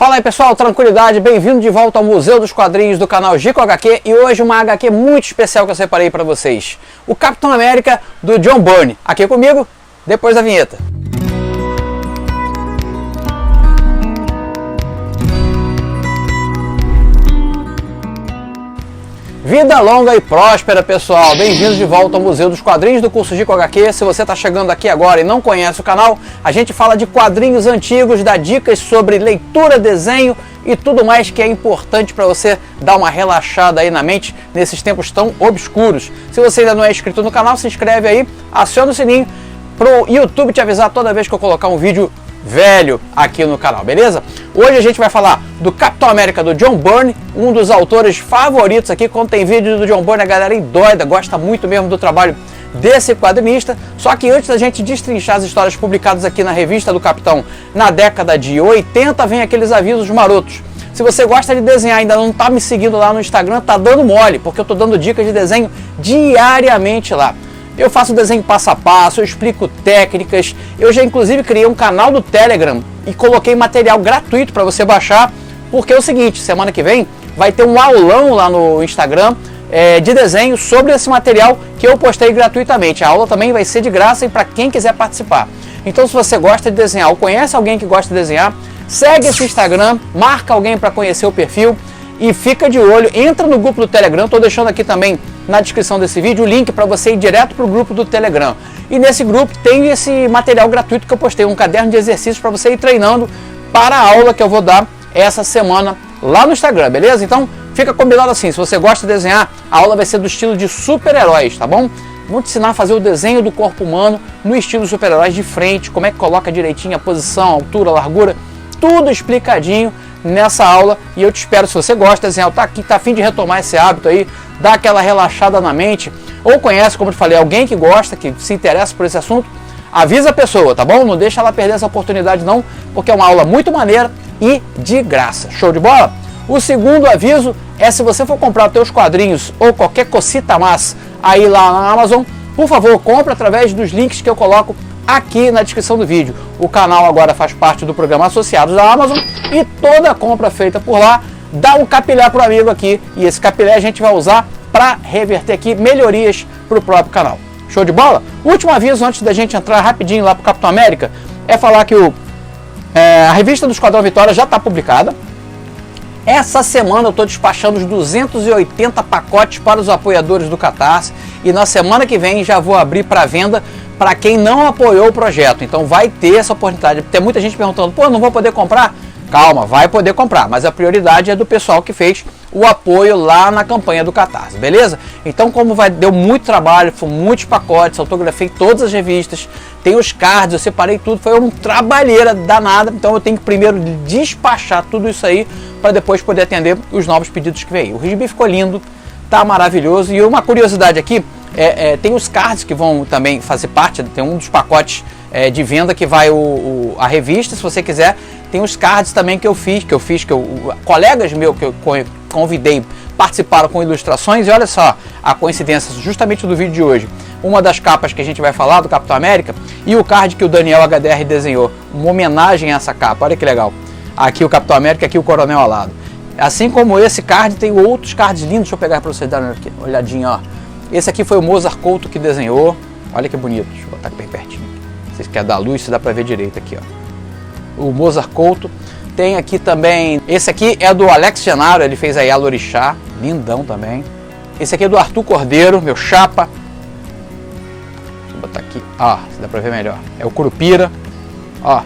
Fala aí pessoal, tranquilidade, bem-vindo de volta ao Museu dos Quadrinhos do canal Gico HQ e hoje uma HQ muito especial que eu separei para vocês. O Capitão América do John Byrne, aqui comigo, depois da vinheta. Vida longa e próspera, pessoal! Bem-vindos de volta ao Museu dos Quadrinhos do curso Gico HQ. Se você está chegando aqui agora e não conhece o canal, a gente fala de quadrinhos antigos, dá dicas sobre leitura, desenho e tudo mais que é importante para você dar uma relaxada aí na mente nesses tempos tão obscuros. Se você ainda não é inscrito no canal, se inscreve aí, aciona o sininho para o YouTube te avisar toda vez que eu colocar um vídeo velho aqui no canal, beleza? Hoje a gente vai falar do Capitão América do John Byrne, um dos autores favoritos aqui. Quando tem vídeo do John Byrne, a galera é doida, gosta muito mesmo do trabalho desse quadrinista. Só que antes da gente destrinchar as histórias publicadas aqui na revista do Capitão na década de 80, vem aqueles avisos marotos. Se você gosta de desenhar e ainda não está me seguindo lá no Instagram, tá dando mole, porque eu estou dando dicas de desenho diariamente lá. Eu faço desenho passo a passo, eu explico técnicas, eu já inclusive criei um canal do Telegram e coloquei material gratuito para você baixar, porque é o seguinte, semana que vem vai ter um aulão lá no Instagram de desenho sobre esse material que eu postei gratuitamente. A aula também vai ser de graça e para quem quiser participar. Então se você gosta de desenhar ou conhece alguém que gosta de desenhar, segue esse Instagram, marca alguém para conhecer o perfil e fica de olho, entra no grupo do Telegram, estou deixando aqui também na descrição desse vídeo o link para você ir direto para o grupo do Telegram. E nesse grupo tem esse material gratuito que eu postei, um caderno de exercícios para você ir treinando para a aula que eu vou dar essa semana lá no Instagram, beleza? Então fica combinado assim, se você gosta de desenhar, a aula vai ser do estilo de super-heróis, tá bom? Vou te ensinar a fazer o desenho do corpo humano no estilo super-heróis de frente, como é que coloca direitinho a posição, a altura, a largura, tudo explicadinho nessa aula. E eu te espero, se você gosta de desenhar, tá a fim de retomar esse hábito aí, dar aquela relaxada na mente, ou conhece, como eu te falei, alguém que gosta, que se interessa por esse assunto, avisa a pessoa, tá bom? Não deixa ela perder essa oportunidade não, porque é uma aula muito maneira e de graça. Show de bola? O segundo aviso é, se você for comprar os teus quadrinhos ou qualquer cosita mais aí lá na Amazon, por favor, compre através dos links que eu coloco aqui na descrição do vídeo. O canal agora faz parte do programa Associados da Amazon e toda compra feita por lá dá um capilé para o amigo aqui, e esse capilé a gente vai usar para reverter aqui melhorias para o próprio canal. Show de bola? Último aviso antes da gente entrar rapidinho lá para o Capitão América é falar que a revista do Esquadrão Vitória já está publicada. Essa semana eu estou despachando os 280 pacotes para os apoiadores do Catarse e na semana que vem já vou abrir para venda para quem não apoiou o projeto. Então vai ter essa oportunidade. Tem muita gente perguntando, pô, não vou poder comprar? Calma, vai poder comprar, mas a prioridade é do pessoal que fez o apoio lá na campanha do Catarse, beleza? Então, como deu muito trabalho, foram muitos pacotes, autografei todas as revistas, tem os cards, eu separei tudo, foi uma trabalheira danada, então eu tenho que primeiro despachar tudo isso aí para depois poder atender os novos pedidos que veio. O gibi ficou lindo, tá maravilhoso, e uma curiosidade aqui, tem os cards que vão também fazer parte, tem um dos pacotes de venda que vai a revista, se você quiser. Tem os cards também que eu fiz, colegas meus que eu convidei participaram com ilustrações. E olha só a coincidência justamente do vídeo de hoje. Uma das capas que a gente vai falar do Capitão América e o card que o Daniel HDR desenhou, uma homenagem a essa capa. Olha que legal. Aqui o Capitão América, aqui o Coronel ao lado. Assim como esse card, tem outros cards lindos. Deixa eu pegar para vocês darem uma olhadinha, ó. Esse aqui foi o Mozart Couto que desenhou. Olha que bonito. Deixa eu botar aqui bem pertinho. Vocês querem dar luz, se dá para ver direito aqui, ó. O Mozart Couto. Tem aqui também, esse aqui é do Alex Genaro, ele fez aí a Lorixá, lindão também. Esse aqui é do Arthur Cordeiro, meu chapa. Deixa eu botar aqui, ó, se dá pra ver melhor. É o Curupira, ó.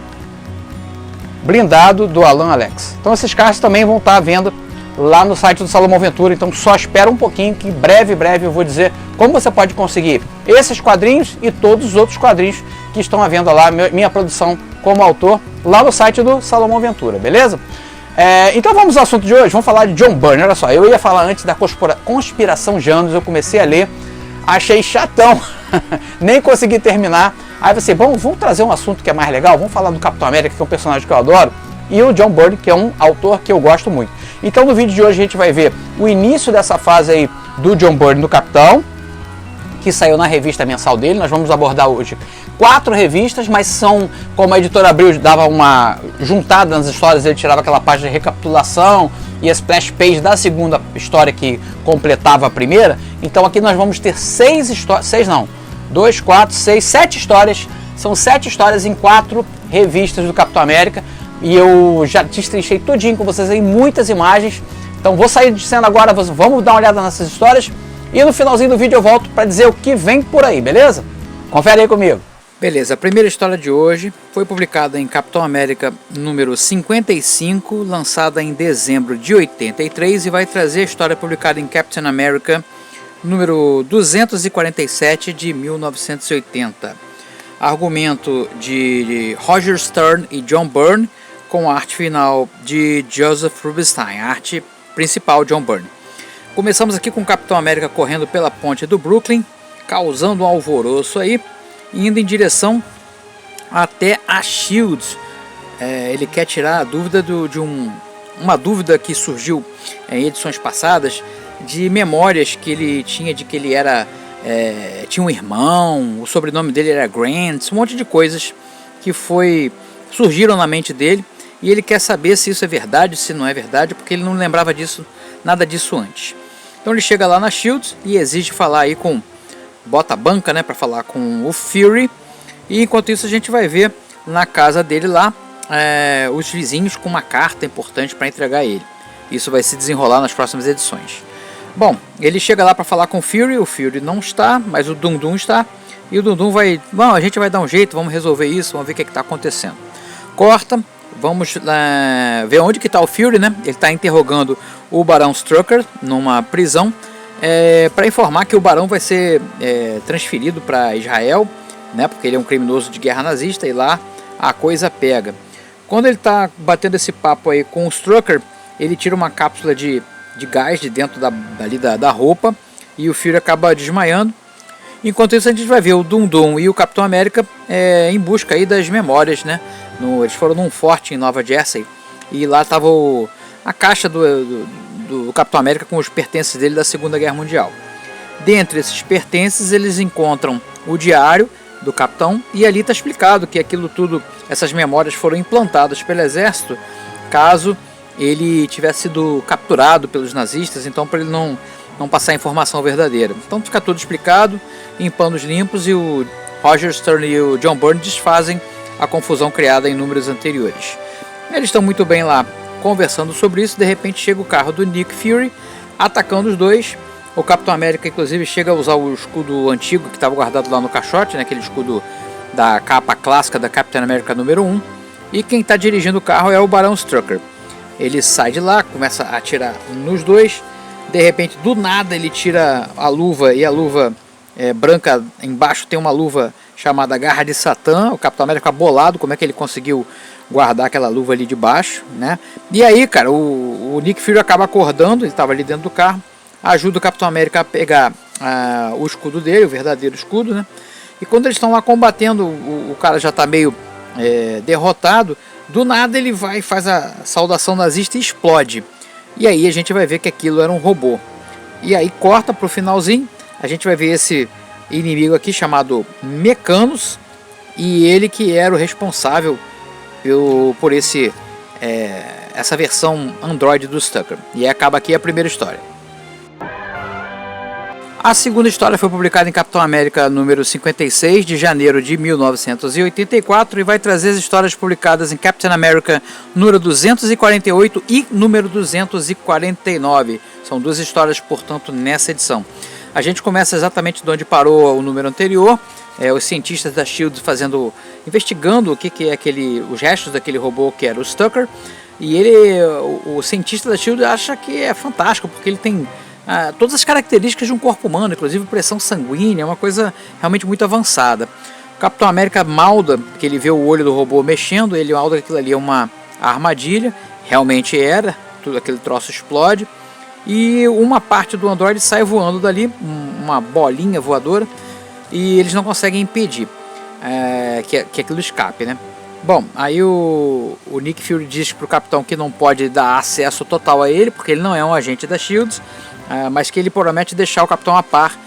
Blindado do Alan Alex. Então esses cards também vão estar à venda lá no site do Salomão Ventura, então só espera um pouquinho que breve eu vou dizer como você pode conseguir esses quadrinhos e todos os outros quadrinhos que estão à venda lá, minha produção como autor, lá no site do Salomão Ventura, beleza? Então vamos ao assunto de hoje, vamos falar de John Byrne. Olha só, eu ia falar antes da Conspiração Janus, eu comecei a ler, achei chatão, nem consegui terminar, aí você, bom, vamos trazer um assunto que é mais legal, vamos falar do Capitão América, que é um personagem que eu adoro, e o John Byrne, que é um autor que eu gosto muito. Então no vídeo de hoje a gente vai ver o início dessa fase aí do John Byrne no Capitão, que saiu na revista mensal dele. Nós vamos abordar hoje 4 revistas, mas são, como a editora Abril dava uma juntada nas histórias, ele tirava aquela página de recapitulação e a splash page da segunda história que completava a primeira. Então aqui nós vamos ter 6 histórias, 6 não, 2, 4, 6, 7 histórias. São 7 histórias em 4 revistas do Capitão América. E eu já destrinchei tudinho com vocês aí, muitas imagens. Então vou sair de cena agora, vamos dar uma olhada nessas histórias. E no finalzinho do vídeo eu volto para dizer o que vem por aí, beleza? Confere aí comigo. Beleza, a primeira história de hoje foi publicada em Capitão América número 55, lançada em dezembro de 83, e vai trazer a história publicada em Captain America número 247 de 1980. Argumento de Roger Stern e John Byrne, com a arte final de Joseph Rubinstein, a arte principal John Byrne. Começamos aqui com o Capitão América correndo pela ponte do Brooklyn, causando um alvoroço aí, indo em direção até a SHIELD. Ele quer tirar a dúvida uma dúvida que surgiu em edições passadas, de memórias que ele tinha de que ele era tinha um irmão, o sobrenome dele era Grant, um monte de coisas que surgiram na mente dele, e ele quer saber se isso é verdade, se não é verdade, porque ele não lembrava nada disso antes. Então ele chega lá na SHIELD e exige falar aí bota a banca, né, para falar com o Fury. E enquanto isso a gente vai ver na casa dele lá os vizinhos com uma carta importante para entregar a ele. Isso vai se desenrolar nas próximas edições. Bom, ele chega lá para falar com o Fury não está, mas o Dum-Dum está. E o Dum-Dum a gente vai dar um jeito, vamos resolver isso, vamos ver o que está acontecendo. Corta, vamos ver onde que está o Fury, né? Ele está interrogando o Barão Strucker numa prisão, para informar que o Barão vai ser transferido para Israel, né? Porque ele é um criminoso de guerra nazista, e lá a coisa pega. Quando ele está batendo esse papo aí com o Strucker, ele tira uma cápsula de gás de dentro da roupa, e o Fury acaba desmaiando. Enquanto isso a gente vai ver o Dum-Dum e o Capitão América em busca aí das memórias, né? Eles foram num forte em Nova Jersey, e lá estava a caixa do Capitão América com os pertences dele da Segunda Guerra Mundial. Dentre esses pertences eles encontram o diário do Capitão, e ali está explicado que aquilo tudo, essas memórias foram implantadas pelo exército caso ele tivesse sido capturado pelos nazistas, então para ele não passar a informação verdadeira. Então fica tudo explicado, em panos limpos, e o Roger Stern e o John Byrne desfazem a confusão criada em números anteriores. Eles estão muito bem lá conversando sobre isso. De repente chega o carro do Nick Fury atacando os dois. O Capitão América inclusive chega a usar o escudo antigo que estava guardado lá no caixote, né, aquele escudo da capa clássica da Capitão América número 1. E quem está dirigindo o carro é o Barão Strucker. Ele sai de lá, começa a atirar nos dois. De repente, do nada, ele tira a luva, e a luva branca embaixo tem uma luva chamada Garra de Satã. O Capitão América bolado, como é que ele conseguiu guardar aquela luva ali de baixo, né? E aí, cara, o Nick Fury acaba acordando, ele estava ali dentro do carro, ajuda o Capitão América a pegar o escudo dele, o verdadeiro escudo, né? E quando eles estão lá combatendo, o cara já está meio derrotado. Do nada ele vai e faz a saudação nazista e explode. E aí a gente vai ver que aquilo era um robô. E aí corta pro finalzinho, a gente vai ver esse inimigo aqui chamado Mecanos, e ele que era o responsável por essa versão Android do Strucker. E aí acaba aqui a primeira história. A segunda história foi publicada em Capitão América número 56 de janeiro de 1984 e vai trazer as histórias publicadas em Captain America número 248 e número 249. São duas histórias, portanto, nessa edição. A gente começa exatamente de onde parou o número anterior. Os cientistas da SHIELD investigando o que é os restos daquele robô que era o Strucker. E o cientista da SHIELD acha que é fantástico, porque ele tem todas as características de um corpo humano, inclusive pressão sanguínea, é uma coisa realmente muito avançada. O Capitão América malda, que ele vê o olho do robô mexendo, ele malda que aquilo ali é uma armadilha, realmente era, tudo aquele troço explode, e uma parte do androide sai voando dali, uma bolinha voadora, e eles não conseguem impedir que aquilo escape, né? Bom, aí o Nick Fury diz para o Capitão que não pode dar acesso total a ele, porque ele não é um agente da SHIELD, mas que ele promete deixar o Capitão a par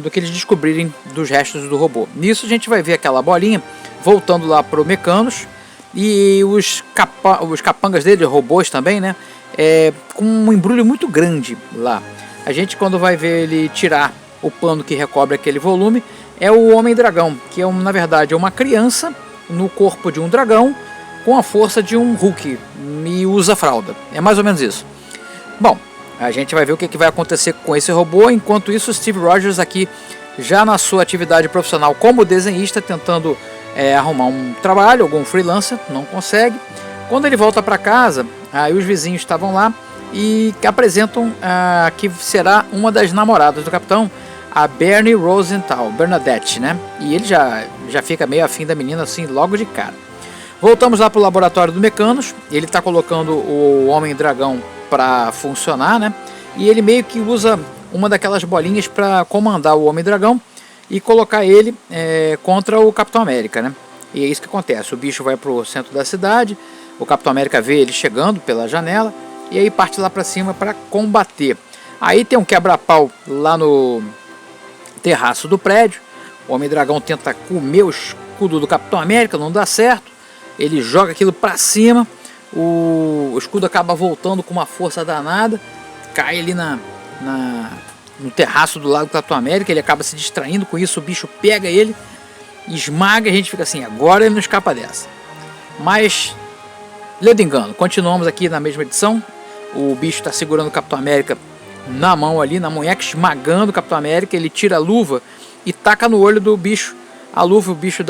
do que eles descobrirem dos restos do robô. Nisso a gente vai ver aquela bolinha voltando lá pro Mecanos e os capangas dele, robôs também, né? Com um embrulho muito grande lá. A gente, quando vai ver ele tirar o pano que recobre aquele volume, é o Homem-Dragão, que na verdade é uma criança no corpo de um dragão com a força de um Hulk e usa fralda. É mais ou menos isso. Bom, a gente vai ver o que vai acontecer com esse robô. Enquanto isso, Steve Rogers aqui, já na sua atividade profissional como desenhista, tentando arrumar um trabalho, algum freelancer, não consegue. Quando ele volta para casa, aí os vizinhos estavam lá e apresentam que será uma das namoradas do capitão, a Bernie Rosenthal, Bernadette, né? E ele já fica meio afim da menina assim logo de cara. Voltamos lá para o laboratório do Mecanos. Ele está colocando o Homem-Dragão para funcionar, né? E ele meio que usa uma daquelas bolinhas para comandar o Homem-Dragão e colocar ele contra o Capitão América, né? E é isso que acontece. O bicho vai para o centro da cidade, o Capitão América vê ele chegando pela janela e aí parte lá para cima para combater. Aí tem um quebra-pau lá no terraço do prédio. O Homem-Dragão tenta comer o escudo do Capitão América, não dá certo. Ele joga aquilo para cima, o escudo acaba voltando com uma força danada, cai ali no terraço do lado do Capitão América, ele acaba se distraindo com isso, o bicho pega ele, esmaga e a gente fica assim, agora ele não escapa dessa. Mas, ledo engano, continuamos aqui na mesma edição, o bicho está segurando o Capitão América na mão ali, na munheca, esmagando o Capitão América, ele tira a luva e taca no olho do bicho, a luva, o bicho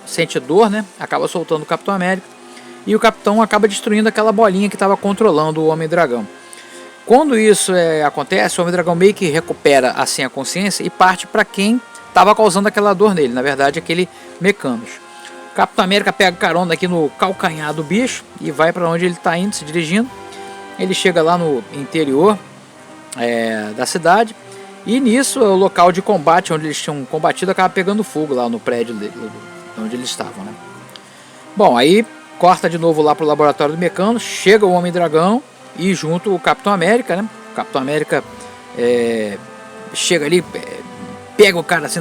sente dor, né? Acaba soltando o Capitão América e o Capitão acaba destruindo aquela bolinha que estava controlando o Homem-Dragão. Quando isso acontece, o Homem-Dragão meio que recupera assim a consciência e parte para quem estava causando aquela dor nele, na verdade aquele Mecanos. O Capitão América pega carona aqui no calcanhar do bicho e vai para onde ele está indo, se dirigindo. Ele chega lá no interior da cidade e nisso o local de combate onde eles tinham combatido acaba pegando fogo lá no prédio onde eles estavam, né? Bom, aí corta de novo lá pro laboratório do Mecanos, chega o Homem-Dragão e junto o Capitão América, né? O Capitão América chega ali, pega o cara assim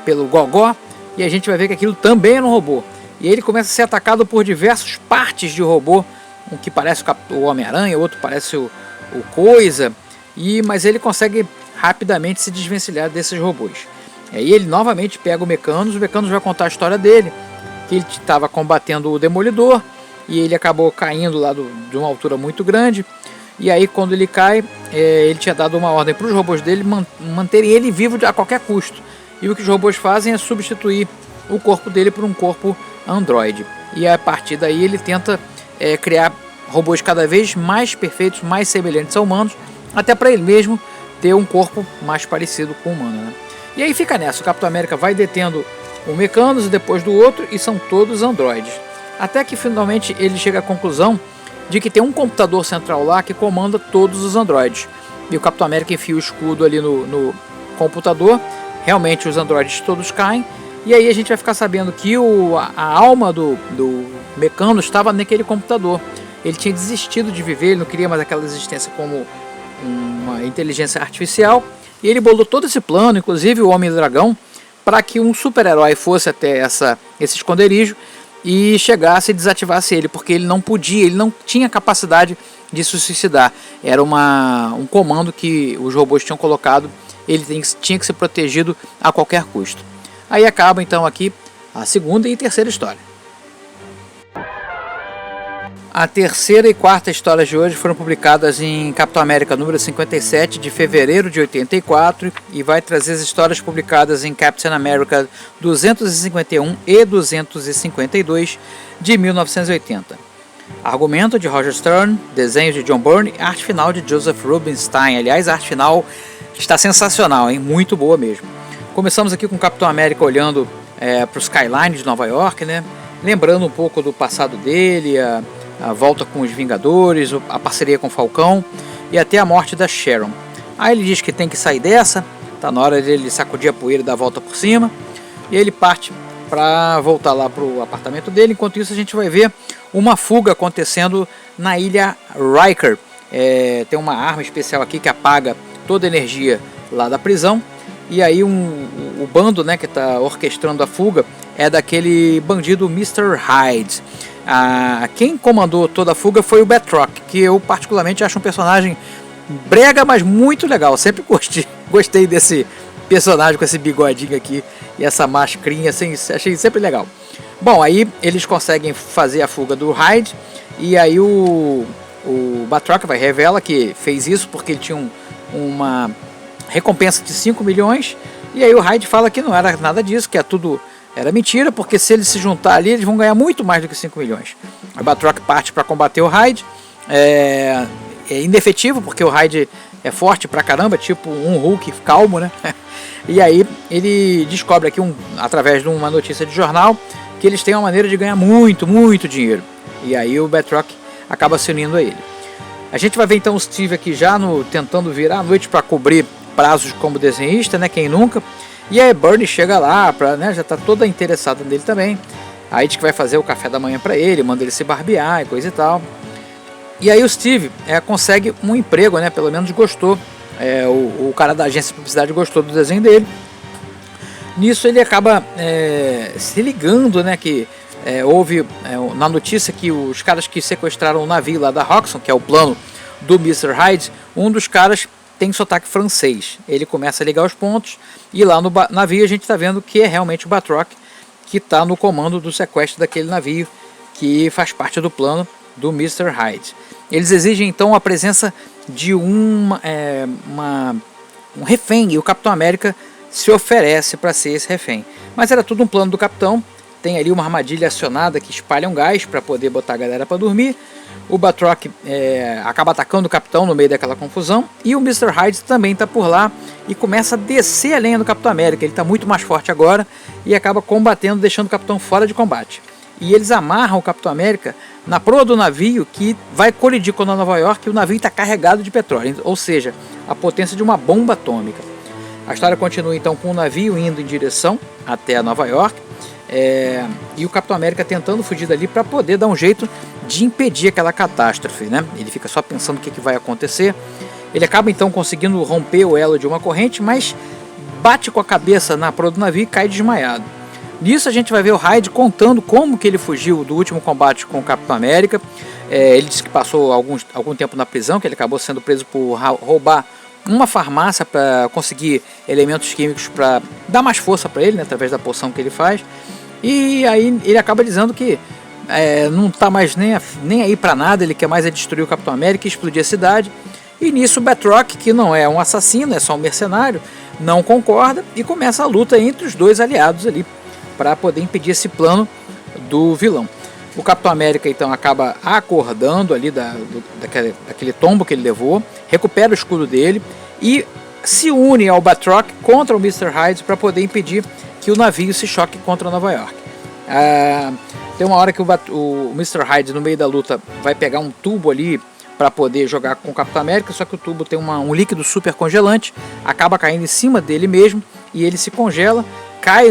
pelo gogó e a gente vai ver que aquilo também é um robô. E ele começa a ser atacado por diversas partes de robô, um que parece o Homem-Aranha, outro parece o Coisa, mas ele consegue rapidamente se desvencilhar desses robôs. E ele novamente pega o Mecanos vai contar a história dele, que ele estava combatendo o Demolidor e ele acabou caindo lá de uma altura muito grande. E aí quando ele cai, ele tinha dado uma ordem para os robôs dele manterem ele vivo a qualquer custo. E o que os robôs fazem é substituir o corpo dele por um corpo androide. E a partir daí ele tenta criar robôs cada vez mais perfeitos, mais semelhantes a humanos, até para ele mesmo ter um corpo mais parecido com o humano, né? E aí fica nessa, o Capitão América vai detendo um Mecanos e depois do outro, e são todos androides. Até que finalmente ele chega à conclusão de que tem um computador central lá que comanda todos os androides. E o Capitão América enfia o escudo ali no computador, realmente os androides todos caem, e aí a gente vai ficar sabendo que a alma do Mecanos estava naquele computador. Ele tinha desistido de viver, ele não queria mais aquela existência como uma inteligência artificial, e ele bolou todo esse plano, inclusive o Homem-Dragão, para que um super-herói fosse até esse esconderijo e chegasse e desativasse ele, porque ele não podia, ele não tinha capacidade de se suicidar. Era um comando que os robôs tinham colocado, ele tinha que ser protegido a qualquer custo. Aí acaba então aqui a segunda e terceira história. A terceira e quarta histórias de hoje foram publicadas em Capitão América número 57 de fevereiro de 84 e vai trazer as histórias publicadas em Captain America 251 e 252 de 1980. Argumento de Roger Stern, desenhos de John Byrne, arte final de Joseph Rubinstein. Aliás, a arte final está sensacional, hein? Muito boa mesmo. Começamos aqui com o Capitão América olhando para o skyline de Nova York, né? Lembrando um pouco do passado dele, a volta com os Vingadores, a parceria com o Falcão e até a morte da Sharon. Aí ele diz que tem que sair dessa, tá na hora dele sacudir a poeira e dar a volta por cima, e ele parte para voltar lá pro apartamento dele. Enquanto isso a gente vai ver uma fuga acontecendo na ilha Riker. Tem uma arma especial aqui que apaga toda a energia lá da prisão, E aí o bando, né, que está orquestrando a fuga é daquele bandido Mr. Hyde. Quem comandou toda a fuga foi o Batroc, que eu particularmente acho um personagem brega, mas muito legal. Sempre gostei desse personagem com esse bigodinho aqui e essa mascarinha, assim, achei sempre legal. Bom, aí eles conseguem fazer a fuga do Hyde, e aí o Batroc revela que fez isso porque ele tinha uma recompensa de 5 milhões, e aí o Hyde fala que não era nada disso, que era mentira, porque se eles se juntar ali, eles vão ganhar muito mais do que 5 milhões. O Batroc parte para combater o Hyde, é inefetivo, porque o Hyde é forte pra caramba, tipo um Hulk calmo, né? E aí ele descobre aqui, através de uma notícia de jornal, que eles têm uma maneira de ganhar muito, muito dinheiro. E aí o Batroc acaba se unindo a ele. A gente vai ver então o Steve aqui já tentando virar a noite para cobrir prazos como desenhista, né? Quem nunca? E aí Bernie chega lá, já está toda interessada nele também. Aí diz que vai fazer o café da manhã para ele, manda ele se barbear e coisa e tal. E aí o Steve consegue um emprego, né? Pelo menos gostou. O cara da agência de publicidade gostou do desenho dele. Nisso ele acaba se ligando, né? Que houve na notícia que os caras que sequestraram o navio lá da Roxxon, que é o plano do Mr. Hyde, um dos caras tem sotaque francês. Ele começa a ligar os pontos e lá no navio a gente está vendo que é realmente o Batroc que está no comando do sequestro daquele navio, que faz parte do plano do Mr. Hyde. Eles exigem então a presença de um refém, e o Capitão América se oferece para ser esse refém. Mas era tudo um plano do Capitão. Tem ali uma armadilha acionada que espalha um gás para poder botar a galera para dormir. O Batroc acaba atacando o Capitão no meio daquela confusão, e o Mr. Hyde também está por lá e começa a descer a lenha do Capitão América. Ele está muito mais forte agora e acaba combatendo, deixando o Capitão fora de combate. E eles amarram o Capitão América na proa do navio, que vai colidir com a Nova York, e o navio está carregado de petróleo, ou seja, a potência de uma bomba atômica. A história continua então com o navio indo em direção até a Nova York, e o Capitão América tentando fugir dali para poder dar um jeito de impedir aquela catástrofe, né? Ele fica só pensando o que vai acontecer. Ele acaba então conseguindo romper o elo de uma corrente, mas bate com a cabeça na proa do navio e cai desmaiado. Nisso a gente vai ver o Hyde contando como que ele fugiu do último combate com o Capitão América. Ele disse que passou algum tempo na prisão, que ele acabou sendo preso por roubar uma farmácia para conseguir elementos químicos para dar mais força para ele, né, através da poção que ele faz. E aí ele acaba dizendo que não está mais nem aí para nada, ele quer mais destruir o Capitão América e explodir a cidade. E nisso o Batroc, que não é um assassino, é só um mercenário, não concorda e começa a luta entre os dois aliados ali para poder impedir esse plano do vilão. O Capitão América então acaba acordando ali daquele tombo que ele levou, recupera o escudo dele e se une ao Batroc contra o Mr. Hyde para poder impedir que o navio se choque contra Nova York. Tem uma hora que o Mr. Hyde, no meio da luta, vai pegar um tubo ali para poder jogar com o Capitão América, só que o tubo tem um líquido super congelante, acaba caindo em cima dele mesmo e ele se congela, cai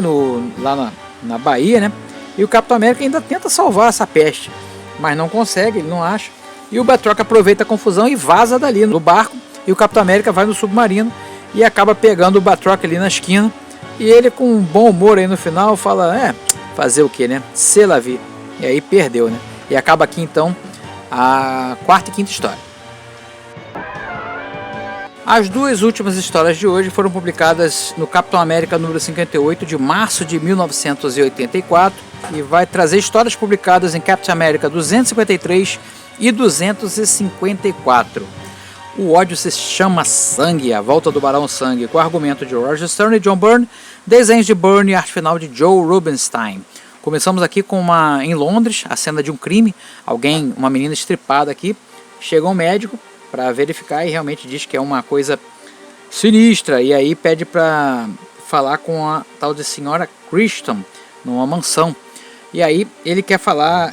lá na Bahia, né? E o Capitão América ainda tenta salvar essa peste, mas não consegue, ele não acha. E o Batroc aproveita a confusão e vaza dali no barco, e o Capitão América vai no submarino e acaba pegando o Batroc ali na esquina. E ele, com um bom humor aí no final, fala, fazer o que, né? C'est la vie. E aí perdeu, né? E acaba aqui então a quarta e quinta história. As duas últimas histórias de hoje foram publicadas no Capitão América número 58 de março de 1984 e vai trazer histórias publicadas em Capitão América 253 e 254. O ódio se chama Sangue, a volta do Barão Sangue, com argumento de Roger Stern e John Byrne, desenhos de Byrne e arte final de Joe Rubinstein. Começamos aqui com em Londres, a cena de um crime, uma menina estripada aqui, chega um médico para verificar e realmente diz que é uma coisa sinistra, e aí pede para falar com a tal de senhora Christian, numa mansão. E aí ele quer falar,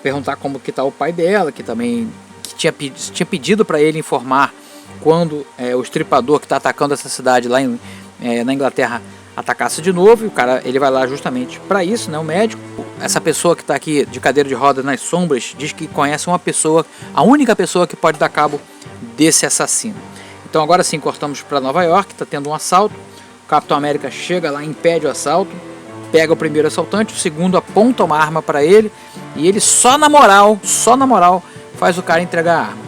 perguntar como que está o pai dela, que também tinha pedido para ele informar quando o estripador que está atacando essa cidade lá na Inglaterra atacasse de novo, e o cara ele vai lá justamente para isso, né, o médico. Essa pessoa que está aqui de cadeira de roda nas sombras diz que conhece uma pessoa, a única pessoa que pode dar cabo desse assassino. Então agora sim cortamos para Nova York, está tendo um assalto. Capitão América chega lá, impede o assalto, pega o primeiro assaltante, o segundo aponta uma arma para ele e ele só na moral faz o cara entregar a arma.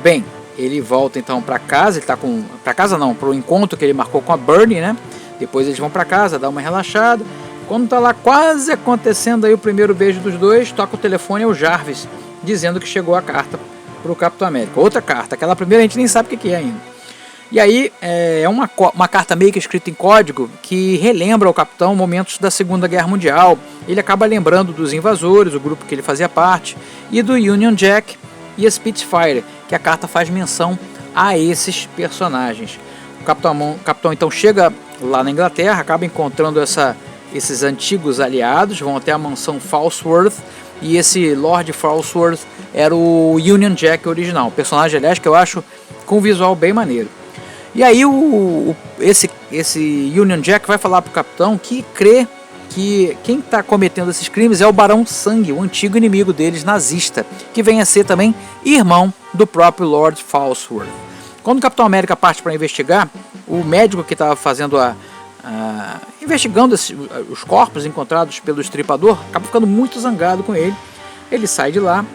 Bem, ele volta então para casa, ele tá para o encontro que ele marcou com a Bernie, né? Depois eles vão para casa, dá uma relaxada. Quando tá lá quase acontecendo aí o primeiro beijo dos dois, toca o telefone, é o Jarvis, dizendo que chegou a carta pro Capitão América. Outra carta, aquela primeira a gente nem sabe o que é ainda. E aí é uma carta meio que escrita em código que relembra ao Capitão momentos da Segunda Guerra Mundial. Ele acaba lembrando dos invasores, o grupo que ele fazia parte, e do Union Jack e a Spitfire, que a carta faz menção a esses personagens. O Capitão então chega lá na Inglaterra, acaba encontrando esses antigos aliados, vão até a mansão Falsworth, e esse Lord Falsworth era o Union Jack original, personagem, aliás, que eu acho com um visual bem maneiro. E aí esse Union Jack vai falar pro Capitão que crê que quem está cometendo esses crimes é o Barão Sangue, o antigo inimigo deles, nazista, que vem a ser também irmão do próprio Lord Falsworth. Quando o Capitão América parte para investigar, o médico que estava fazendo investigando os corpos encontrados pelo Estripador acaba ficando muito zangado com ele. Ele sai de lá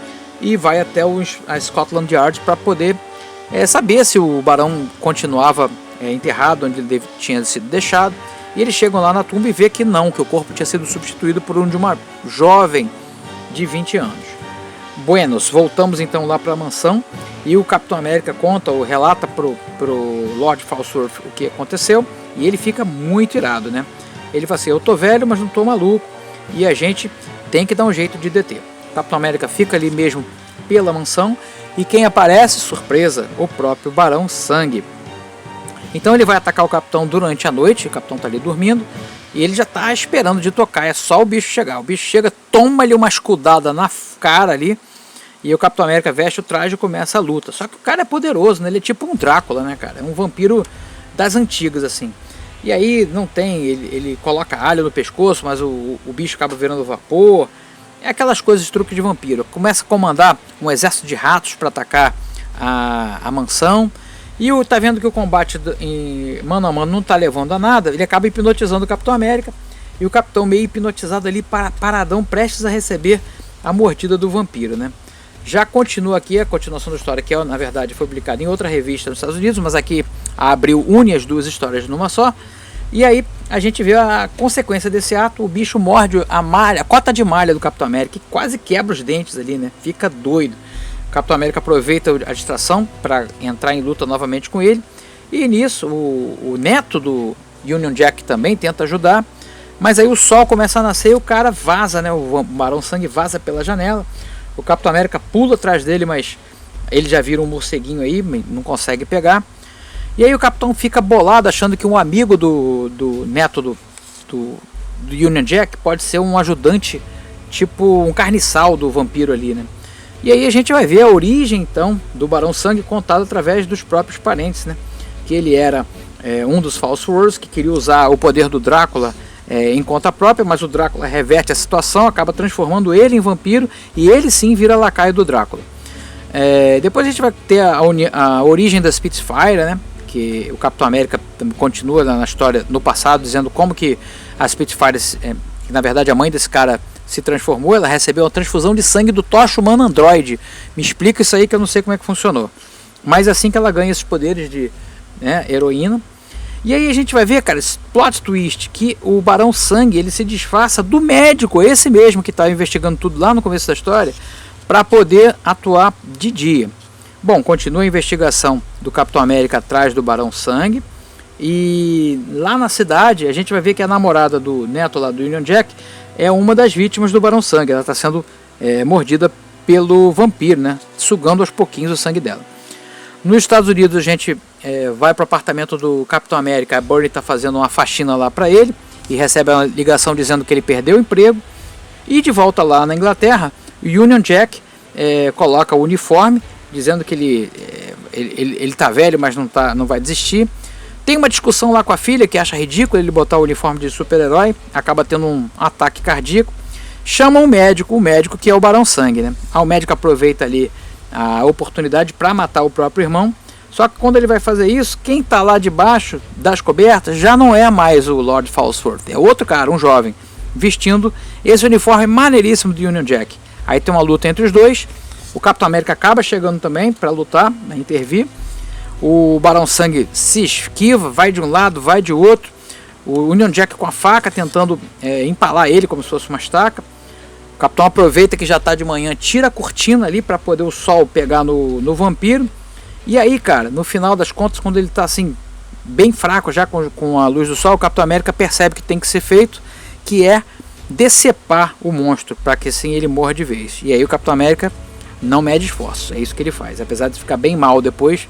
e vai até a Scotland Yard para poder saber se o Barão continuava enterrado onde ele tinha sido deixado. E eles chegam lá na tumba e vê que não, que o corpo tinha sido substituído por um de uma jovem de 20 anos. Buenos, voltamos então lá para a mansão e o Capitão América relata pro Lord Falsworth o que aconteceu e ele fica muito irado, né? Ele fala assim, eu tô velho, mas não tô maluco e a gente tem que dar um jeito de deter. O Capitão América fica ali mesmo pela mansão e quem aparece, surpresa, o próprio Barão Sangue. Então ele vai atacar o Capitão durante a noite, o Capitão tá ali dormindo e ele já tá esperando de tocar, é só o bicho chegar. O bicho chega, toma-lhe uma escudada na cara ali e o Capitão América veste o traje e começa a luta. Só que o cara é poderoso, né? Ele é tipo um Drácula, né, cara? É um vampiro das antigas, assim. E aí não tem, ele coloca alho no pescoço, mas o bicho acaba virando vapor. É aquelas coisas, truque de vampiro. Começa a comandar um exército de ratos para atacar a mansão. E tá vendo que o combate mano a mano não tá levando a nada. Ele acaba hipnotizando o Capitão América. E o Capitão meio hipnotizado ali, paradão, prestes a receber a mordida do vampiro, né? Já continua aqui a continuação da história, que na verdade foi publicada em outra revista nos Estados Unidos, mas aqui a Abril une as duas histórias numa só. E aí a gente vê a consequência desse ato, o bicho morde a cota de malha do Capitão América, que quase quebra os dentes ali, né? Fica doido. O Capitão América aproveita a distração para entrar em luta novamente com ele. E nisso o neto do Union Jack também tenta ajudar. Mas aí o sol começa a nascer e o cara vaza, né? O Barão Sangue vaza pela janela. O Capitão América pula atrás dele, mas ele já vira um morceguinho aí, não consegue pegar. E aí o Capitão fica bolado, achando que um amigo do neto do Union Jack pode ser um ajudante, tipo um carniçal do vampiro ali, né? E aí a gente vai ver a origem, então, do Barão Sangue contada através dos próprios parentes, né? Que ele era um dos Falsworths, que queria usar o poder do Drácula em conta própria, mas o Drácula reverte a situação, acaba transformando ele em vampiro e ele sim vira lacaio do Drácula. Depois a gente vai ter a origem da Spitfire, né? Que o Capitão América continua na história no passado, dizendo como que a Spitfire, que na verdade a mãe desse cara se transformou, ela recebeu uma transfusão de sangue do Tocha Humano Android. Me explica isso aí que eu não sei como é que funcionou. Mas assim que ela ganha esses poderes de heroína. E aí a gente vai ver, cara, esse plot twist, que o Barão Sangue, ele se disfarça do médico, esse mesmo que estava investigando tudo lá no começo da história, para poder atuar de dia. Bom, continua a investigação do Capitão América atrás do Barão Sangue. E lá na cidade a gente vai ver que a namorada do neto lá do Union Jack é uma das vítimas do Barão Sangue. Ela está sendo mordida pelo vampiro, né? Sugando aos pouquinhos o sangue dela. Nos Estados Unidos a gente vai para o apartamento do Capitão América. A Bernie está fazendo uma faxina lá para ele e recebe uma ligação dizendo que ele perdeu o emprego. E de volta lá na Inglaterra, o Union Jack coloca o uniforme, dizendo que ele tá velho, mas não vai desistir. Tem uma discussão lá com a filha, que acha ridículo ele botar o uniforme de super-herói, acaba tendo um ataque cardíaco. Chama o médico que é o Barão Sangue, né? O médico aproveita ali a oportunidade para matar o próprio irmão, Só que quando ele vai fazer isso, quem está lá debaixo das cobertas já não é mais o Lord Falsworth, é outro cara, um jovem, vestindo esse uniforme maneiríssimo do Union Jack. Aí tem uma luta entre os dois, o Capitão América acaba chegando também para lutar, intervir. O Barão Sangue se esquiva, vai de um lado, vai de outro. O Union Jack com a faca tentando empalar ele como se fosse uma estaca. O Capitão aproveita que já está de manhã, tira a cortina ali para poder o sol pegar no vampiro. E aí, cara, no final das contas, quando ele está assim, bem fraco já com a luz do sol, o Capitão América percebe que tem que ser feito, que é decepar o monstro, para que assim ele morra de vez. E aí o Capitão América não mede esforço, é isso que ele faz. Apesar de ficar bem mal depois,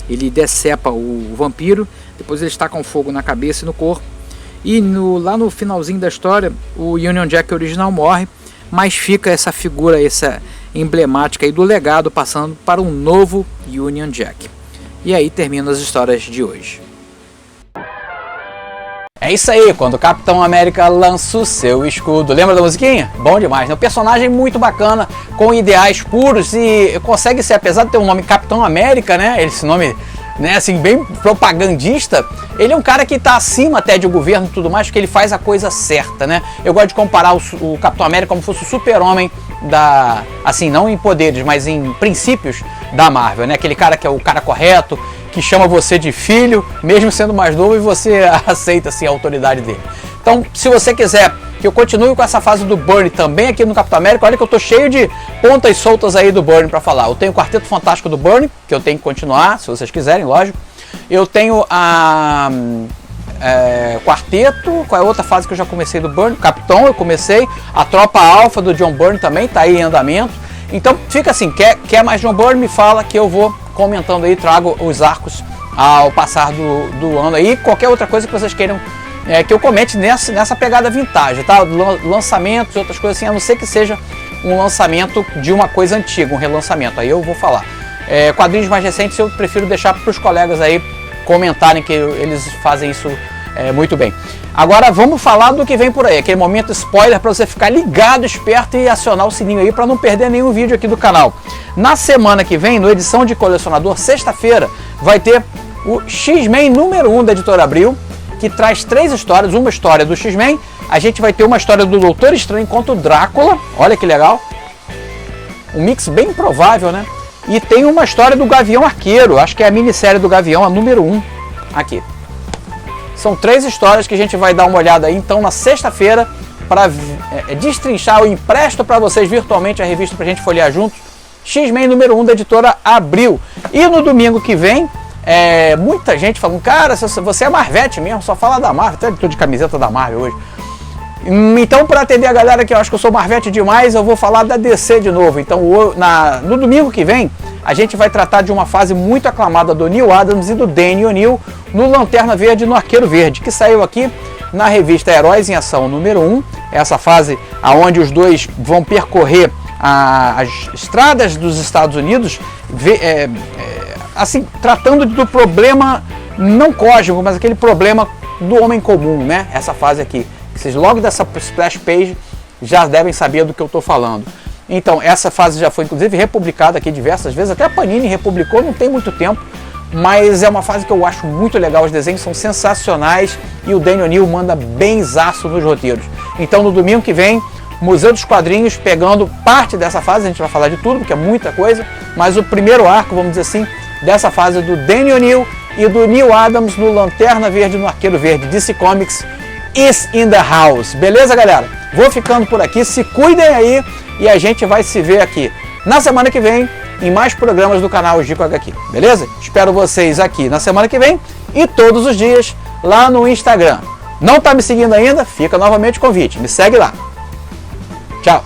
ele decepa o vampiro, depois ele está com fogo na cabeça e no corpo. E lá no finalzinho da história, o Union Jack original morre, mas fica essa figura, essa emblemática aí do legado, passando para um novo Union Jack. E aí terminam as histórias de hoje. É isso aí, quando o Capitão América lança o seu escudo. Lembra da musiquinha? Bom demais, né? Um personagem muito bacana, com ideais puros e consegue ser, apesar de ter um nome Capitão América, né? Esse nome, né, assim, bem propagandista, ele é um cara que está acima até de um governo e tudo mais, porque ele faz a coisa certa, né? Eu gosto de comparar o Capitão América como se fosse o super-homem da, assim, não em poderes, mas em princípios da Marvel, né? Aquele cara que é o cara correto, que chama você de filho, mesmo sendo mais novo, e você aceita assim a autoridade dele. Então, se você quiser que eu continue com essa fase do Byrne também aqui no Capitão América, olha que eu tô cheio de pontas soltas aí do Byrne para falar. Eu tenho o Quarteto Fantástico do Byrne, que eu tenho que continuar, se vocês quiserem, lógico. Eu tenho a Quarteto, qual é a outra fase que eu já comecei do Byrne? Capitão, eu comecei. A Tropa Alpha do John Byrne também tá aí em andamento. Então fica assim, quer mais John Byrne, me fala que eu vou comentando aí, trago os arcos ao passar do ano aí. Qualquer outra coisa que vocês queiram que eu comente nessa pegada vintage, tá? Lançamentos, outras coisas assim, a não ser que seja um lançamento de uma coisa antiga, um relançamento, aí eu vou falar. Quadrinhos mais recentes eu prefiro deixar para os colegas aí comentarem, que eles fazem isso muito bem. Agora vamos falar do que vem por aí, aquele momento spoiler para você ficar ligado, esperto e acionar o sininho aí para não perder nenhum vídeo aqui do canal. Na semana que vem, no Edição de Colecionador, sexta-feira, vai ter o X-Men número 1 da Editora Abril, que traz 3 histórias, uma história do X-Men, a gente vai ter uma história do Doutor Estranho contra o Drácula, olha que legal, um mix bem provável, né? E tem uma história do Gavião Arqueiro, acho que é a minissérie do Gavião, a número 1, aqui. São 3 histórias que a gente vai dar uma olhada aí, então, na sexta-feira, para destrinchar. Eu empresto para vocês virtualmente a revista para a gente folhear juntos, X-Men número 1 da Editora Abril. E no domingo que vem, muita gente falando, cara, você é Marvete mesmo, só fala da Marvel, até estou de camiseta da Marvel hoje. Então, para atender a galera que eu acho que eu sou Marvete demais, eu vou falar da DC de novo. Então, no domingo que vem, a gente vai tratar de uma fase muito aclamada do Neil Adams e do Danny O'Neill no Lanterna Verde e no Arqueiro Verde, que saiu aqui na revista Heróis em Ação número 1, essa fase onde os dois vão percorrer as estradas dos Estados Unidos, assim, tratando do problema não cósmico, mas aquele problema do homem comum, né? Essa fase aqui. Vocês logo dessa splash page já devem saber do que eu estou falando. Então, essa fase já foi inclusive republicada aqui diversas vezes, até a Panini republicou, não tem muito tempo, mas é uma fase que eu acho muito legal, os desenhos são sensacionais e o Danny O'Neill manda benzaço nos roteiros. Então, no domingo que vem, Museu dos Quadrinhos pegando parte dessa fase, a gente vai falar de tudo, porque é muita coisa, mas o primeiro arco, vamos dizer assim, dessa fase do Danny O'Neill e do Neil Adams no Lanterna Verde e no Arqueiro Verde, DC Comics is in the house. Beleza, galera? Vou ficando por aqui, se cuidem aí e a gente vai se ver aqui na semana que vem em mais programas do canal Gico HQ, beleza? Espero vocês aqui na semana que vem e todos os dias lá no Instagram. Não tá me seguindo ainda? Fica novamente o convite, me segue lá. Tchau!